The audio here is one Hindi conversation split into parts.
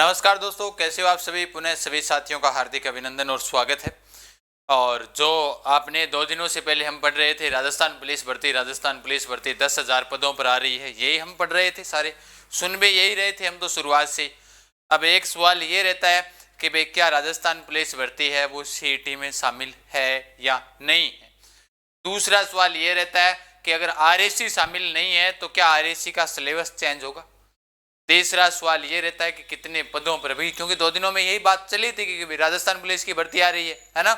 नमस्कार दोस्तों, कैसे हो आप सभी। पुनः सभी साथियों का हार्दिक अभिनंदन और स्वागत है। और जो आपने 2 दिनों से पहले हम पढ़ रहे थे राजस्थान पुलिस भर्ती 10,000 पदों पर आ रही है, यही हम पढ़ रहे थे, सारे सुन भी यही रहे थे हम तो शुरुआत से। अब एक सवाल ये रहता है कि भाई क्या राजस्थान पुलिस भर्ती है वो सीईटी में शामिल है या नहीं है। दूसरा सवाल ये रहता है कि अगर आरएसी शामिल नहीं है तो क्या आरएसी का सिलेबस चेंज होगा। तीसरा सवाल ये रहता है कि कितने पदों पर भी, क्योंकि 2 दिनों में यही बात चली थी कि राजस्थान पुलिस की भर्ती आ रही है ना।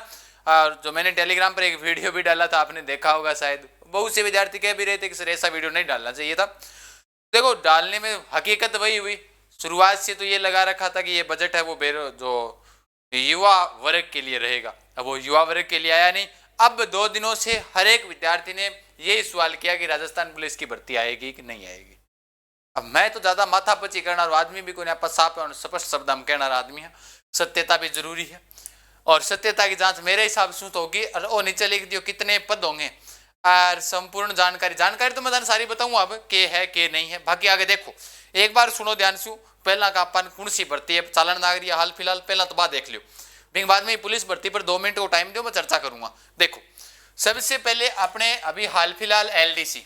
और जो मैंने टेलीग्राम पर एक वीडियो भी डाला था, आपने देखा होगा शायद, बहुत से विद्यार्थी कह भी रहे थे कि सर ऐसा वीडियो नहीं डालना चाहिए था। देखो, डालने में हकीकत वही हुई। शुरुआत से तो ये लगा रखा था कि ये बजट है वो जो युवा वर्ग के लिए रहेगा, अब वो युवा वर्ग के लिए आया नहीं। अब 2 दिनों से हर एक विद्यार्थी ने यही सवाल किया कि राजस्थान पुलिस की भर्ती आएगी कि नहीं आएगी। अब मैं तो ज्यादा माथापच्ची करना आदमी भी कोई साफ और स्पष्ट शब्द में कहना आदमी है। सत्यता भी जरूरी है और सत्यता की जांच मेरे हिसाब से तो होगी। और वो नीचे लिख दियो कितने पद होंगे और संपूर्ण जानकारी तो मैं सारी बताऊंगा अब के है के नहीं है। बाकी आगे देखो, एक बार सुनो ध्यान से। पहला का अपन कौन सी भर्ती है, चालन नागरिक हाल फिलहाल, पहला तो बात देख लियो। फिर बाद में पुलिस भर्ती पर 2 मिनट को टाइम दो, मैं चर्चा करूंगा। देखो, सबसे पहले अपने अभी हाल फिलहाल एलडीसी,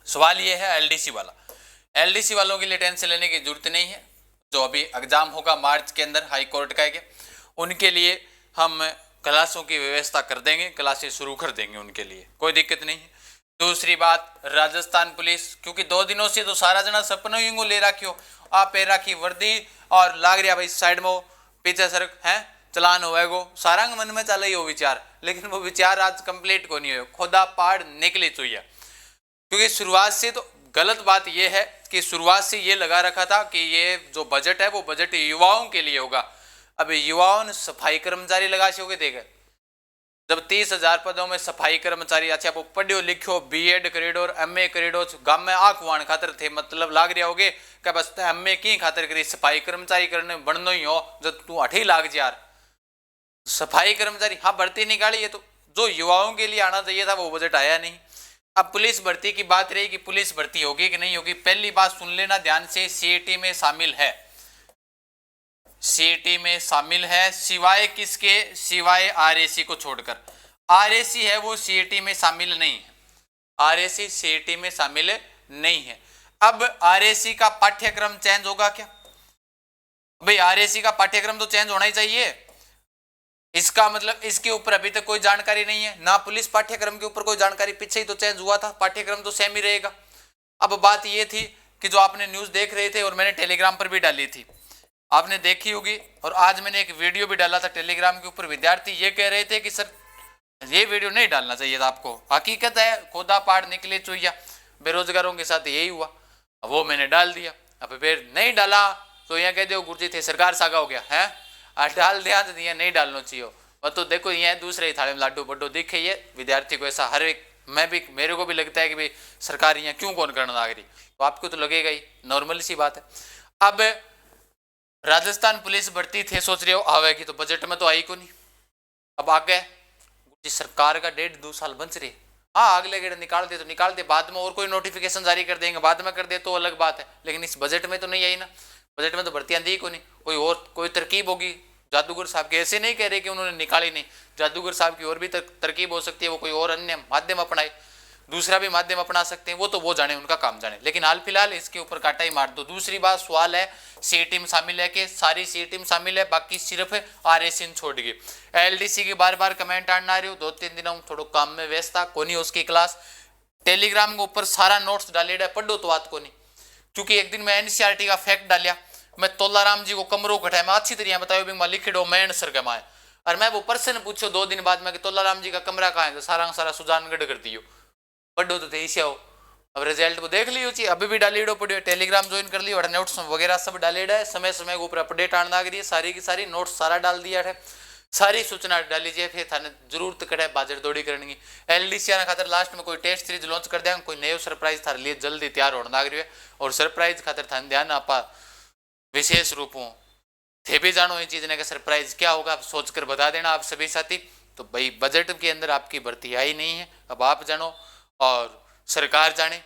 सवाल ये है एलडीसी वाला। एलडीसी वालों के लिए टेंशन लेने की जरूरत नहीं है। जो अभी एग्जाम होगा मार्च के अंदर हाई कोर्ट का है, उनके लिए हम क्लासों की व्यवस्था कर देंगे, क्लासेस शुरू कर देंगे, उनके लिए कोई दिक्कत नहीं है। दूसरी बात, राजस्थान पुलिस, क्योंकि 2 दिनों से तो सारा जना सपना ही ले रखियो, आप पे राखी वर्दी और लाग रहा भाई साइड में पीछे सड़क है चलान होएगो, सारा मन में चल हो विचार, लेकिन वो विचार आज कंप्लीट को नहीं हो, खोदा पाड़ निकले चाहिए। क्योंकि शुरुआत से तो गलत बात यह है कि शुरुआत से ये लगा रखा था कि ये जो बजट है वो बजट युवाओं के लिए होगा। अब युवाओं ने सफाई कर्मचारी लगा से देखे, जब 30,000 पदों में सफाई कर्मचारी, अच्छा वो पढ़ो लिखो बीएड करेडो और एमए करेडो, गांव में आखवान खातर थे, मतलब लाग रहा होगे क्या बस एमए की खातर करी, सफाई कर्मचारी करने बनना ही हो जब तू 8 लाख यार सफाई कर्मचारी। हाँ, भर्ती निकाली है तो जो युवाओं के लिए आना चाहिए था वो बजट आया नहीं। अब पुलिस भर्ती की बात रही कि पुलिस भर्ती होगी कि नहीं होगी। पहली बात सुन लेना ध्यान से, सीईटी में शामिल है, सीईटी में शामिल है, सिवाय किसके, सिवाय आरएसी को छोड़कर। आरएसी है वो सीईटी में शामिल नहीं है, आरएसी सीईटी में शामिल नहीं है। अब आरएसी का पाठ्यक्रम चेंज होगा क्या भाई? आरएसी का पाठ्यक्रम तो चेंज होना ही चाहिए। इसका मतलब इसके ऊपर अभी तक कोई जानकारी नहीं है ना, पुलिस पाठ्यक्रम के ऊपर कोई जानकारी, पीछे ही तो चेंज हुआ था, पाठ्यक्रम तो सेम ही रहेगा। अब बात ये थी कि जो आपने न्यूज देख रहे थे और मैंने टेलीग्राम पर भी डाली थी, आपने देखी होगी, और आज मैंने एक वीडियो भी डाला था टेलीग्राम के ऊपर। विद्यार्थी ये कह रहे थे कि सर ये वीडियो नहीं डालना चाहिए था आपको, हकीकत है खोदा पाड़ निकले चुहिया, बेरोजगारों के साथ यही हुआ, वो मैंने डाल दिया। अब फिर नहीं डाला तो यहाँ कह दो गुरुजी थे सरकार सागा हो गया है, डाल दिया तो ये नहीं डालना चाहिए। और तो देखो ये दूसरे ही थाले में लाडू बड्डो दिखे, ये विद्यार्थी को ऐसा हर एक, मैं भी, मेरे को भी लगता है कि भाई सरकार यहाँ क्यों कौन करना लग रही, तो आपको तो लगेगा ही, नॉर्मल सी बात है। अब राजस्थान पुलिस भर्ती थे सोच रहे हो आवेगी, तो बजट में तो आई को नहीं। अब आगे सरकार का 1.5-2 साल बच रहे, हाँ अगले गेड़ निकाल दे तो निकाल दे, बाद में और कोई नोटिफिकेशन जारी कर देंगे, बाद में कर दे तो अलग बात है, लेकिन इस बजट में तो नहीं आई ना। बजट में तो भर्तियां दी को नहीं, कोई और कोई तरकीब होगी। जादूगर साहब के ऐसे नहीं कह रहे कि उन्होंने निकाली नहीं, जादूगर साहब की और भी तरकीब हो सकती है, वो कोई और अन्य माध्यम अपनाए, दूसरा भी माध्यम अपना सकते हैं, वो तो वो जाने, उनका काम जाने, लेकिन हाल फिलहाल इसके ऊपर काटा ही मार दो। दूसरी बात, सवाल है सीईटी में शामिल है कि सारी सीईटी में शामिल है, बाकी सिर्फ आरएसी छोड़ गई। एलडीसी की बार बार कमेंट आना रही हो, 2-3 दिनों में थोड़ा काम में व्यस्त था, कोनी उसकी क्लास टेलीग्राम के ऊपर सारा नोट्स डाले पढ़ो तो बात को नहीं, क्योंकि एक दिन मैं एनसीईआरटी का फैक्ट डालिया, मैं तोलाराम जी को कमरों कटाया, मैं अच्छी तरह बताया भी मैं लिखिडो मैं सर के माए, और मैं वो पर्सन पूछो 2 दिन बाद में कि तोलाराम जी का कमरा कहाँ है, तो सारा सारा सुजानगढ़ कर दियो, पढ़ो तो थे इसे हो। अब रिजल्ट को देख लियो, अभी भी डालीडो पड़ियो, टेलीग्राम ज्वाइन कर लियो और नोट्स वगैरह सब डालेडा है, समय समय के ऊपर अपडेट आने लग रही है, सारी की सारी नोट्स सारा डाल दिया है, सारी सूचना डाल लीजिए, फिर थाने जरूरत कड़े बाजर दौड़ी करनी की। एलडीसी खातर लास्ट में कोई टेस्ट सीरीज लॉन्च कर देंगे, कोई नयो सरप्राइज थारे लिए जल्दी तैयार होने लग रही है, और सरप्राइज खातर थाने ध्यान आपा विशेष रूपों थे भी जानो ये चीज ने का सरप्राइज क्या होगा, आप सोचकर बता देना आप सभी साथी। तो भाई बजट के अंदर आपकी भर्ती आई नहीं है, अब आप जानो और सरकार जाने,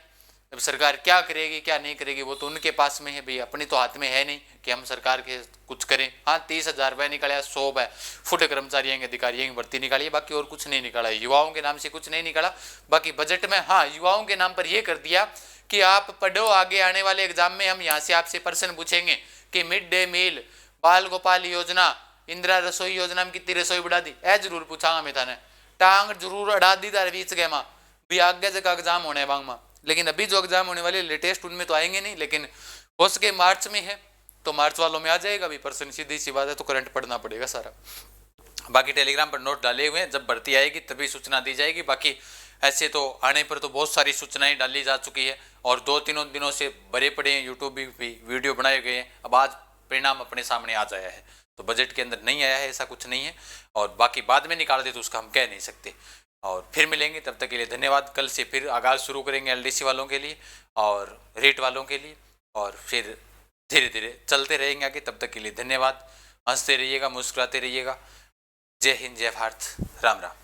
अब सरकार क्या करेगी क्या नहीं करेगी वो तो उनके पास में है भाई, अपनी तो हाथ में है नहीं कि हम सरकार के कुछ करें। हाँ 30,000 रुपये निकाला, 100 फुट कर्मचारियों के अधिकारियों की भर्ती निकाली, बाकी और कुछ नहीं निकाला, युवाओं के नाम से कुछ नहीं निकाला। बाकी बजट में हाँ युवाओं के नाम पर यह कर दिया कि आप पढ़ो, आगे आने वाले एग्जाम में हम यहाँ से आपसे प्रश्न पूछेंगे कि मिड डे मील, बाल गोपाल योजना, इंदिरा रसोई योजना में कितनी रसोई बढ़ा दी, ए जरूर पूछांगा मैं थाने, टांग जरूर अड़ा दी तार बीच गए माँ भी आगे जगह एग्जाम होने बांग माँ। लेकिन अभी जो एग्जाम होने वाले लेटेस्ट उनमें तो आएंगे नहीं, लेकिन हो सके मार्च में है तो मार्च वालों में आ जाएगा भी प्रश्न, सीधी सी बात है, तो करंट पढ़ना पड़ेगा सारा। बाकी टेलीग्राम पर नोट डाले हुए हैं, जब भर्ती आएगी तभी सूचना दी जाएगी। बाकी ऐसे तो आने पर तो बहुत सारी सूचनाएं डाली जा चुकी है और 2-3 दिनों से भरे पड़े हैं, यूट्यूब भी वीडियो बनाए गए हैं। अब आज परिणाम अपने सामने आ जाया है, तो बजट के अंदर नहीं आया है ऐसा कुछ नहीं है, और बाकी बाद में निकाल दे तो उसका हम कह नहीं सकते। और फिर मिलेंगे, तब तक के लिए धन्यवाद। कल से फिर आगाज़ शुरू करेंगे एलडीसी वालों के लिए और रेट वालों के लिए, और फिर धीरे धीरे चलते रहेंगे आगे। तब तक के लिए धन्यवाद, हंसते रहिएगा, मुस्कुराते रहिएगा। जय हिंद, जय भारत, राम राम।